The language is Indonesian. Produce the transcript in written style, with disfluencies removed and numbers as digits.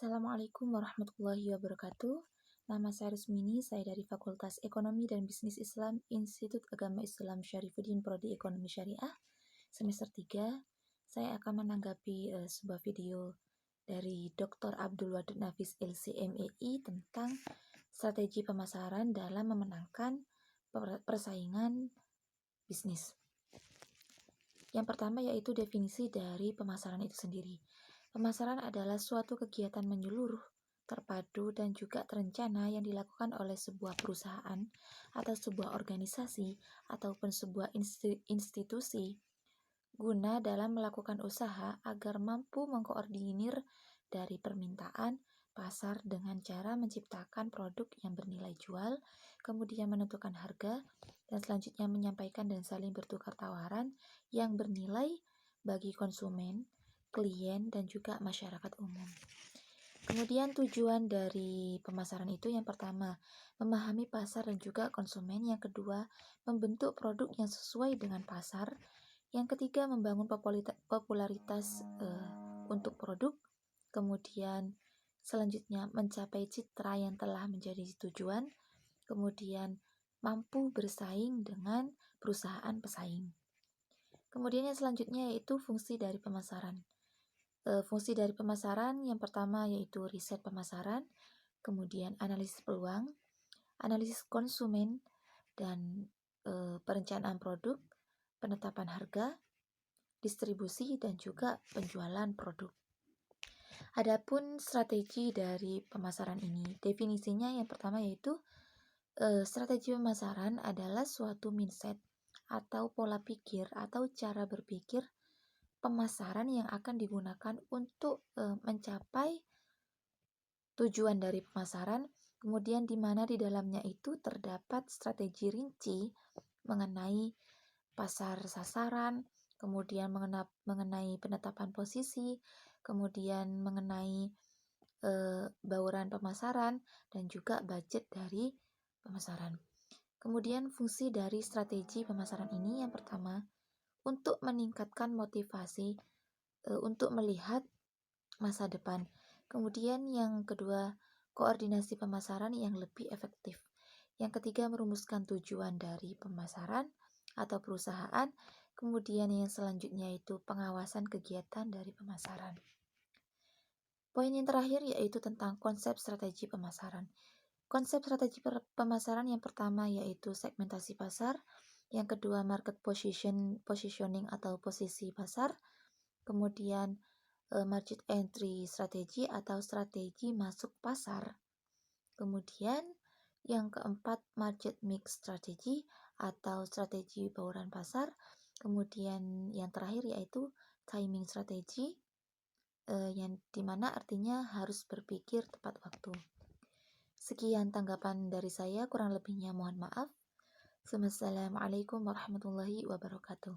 Assalamualaikum warahmatullahi wabarakatuh. Nama saya Rusmini, saya dari Fakultas Ekonomi dan Bisnis Islam, Institut Agama Islam Syarifuddin Prodi Ekonomi Syariah, semester 3. Saya akan menanggapi sebuah video dari Dr. Abdul Wadud Nafis LCMEI tentang strategi pemasaran dalam memenangkan persaingan bisnis. Yang pertama yaitu definisi dari pemasaran itu sendiri. Pemasaran adalah suatu kegiatan menyeluruh, terpadu, dan juga terencana yang dilakukan oleh sebuah perusahaan atau sebuah organisasi ataupun sebuah institusi guna dalam melakukan usaha agar mampu mengkoordinir dari permintaan pasar dengan cara menciptakan produk yang bernilai jual, kemudian menentukan harga, dan selanjutnya menyampaikan dan saling bertukar tawaran yang bernilai bagi konsumen, klien, dan juga masyarakat umum. Kemudian tujuan dari pemasaran itu yang pertama, memahami pasar dan juga konsumen. Yang kedua, membentuk produk yang sesuai dengan pasar. Yang ketiga, membangun popularitas untuk produk. Kemudian selanjutnya mencapai citra yang telah menjadi tujuan. Kemudian mampu bersaing dengan perusahaan pesaing. Kemudian yang selanjutnya yaitu fungsi dari pemasaran. Fungsi dari pemasaran yang pertama yaitu riset pemasaran, kemudian analisis peluang, analisis konsumen, dan perencanaan produk, penetapan harga, distribusi, dan juga penjualan produk. Adapun strategi dari pemasaran ini, definisinya yang pertama yaitu strategi pemasaran adalah suatu mindset atau pola pikir atau cara berpikir pemasaran yang akan digunakan untuk mencapai tujuan dari pemasaran, kemudian di mana di dalamnya itu terdapat strategi rinci mengenai pasar sasaran, kemudian mengenai penetapan posisi, kemudian mengenai bauran pemasaran, dan juga budget dari pemasaran. Kemudian fungsi dari strategi pemasaran ini yang pertama, untuk meningkatkan motivasi untuk melihat masa depan. Kemudian yang kedua, koordinasi pemasaran yang lebih efektif. Yang ketiga, merumuskan tujuan dari pemasaran atau perusahaan. Kemudian yang selanjutnya itu pengawasan kegiatan dari pemasaran. Poin yang terakhir yaitu tentang konsep strategi pemasaran. Konsep strategi pemasaran yang pertama yaitu segmentasi pasar, yang kedua market positioning atau posisi pasar, kemudian market entry strategi atau strategi masuk pasar, kemudian yang keempat market mix strategi atau strategi bauran pasar, kemudian yang terakhir yaitu timing strategi yang dimana artinya harus berpikir tepat waktu. Sekian tanggapan dari saya, kurang lebihnya mohon maaf. Wassalamualaikum warahmatullahi wabarakatuh.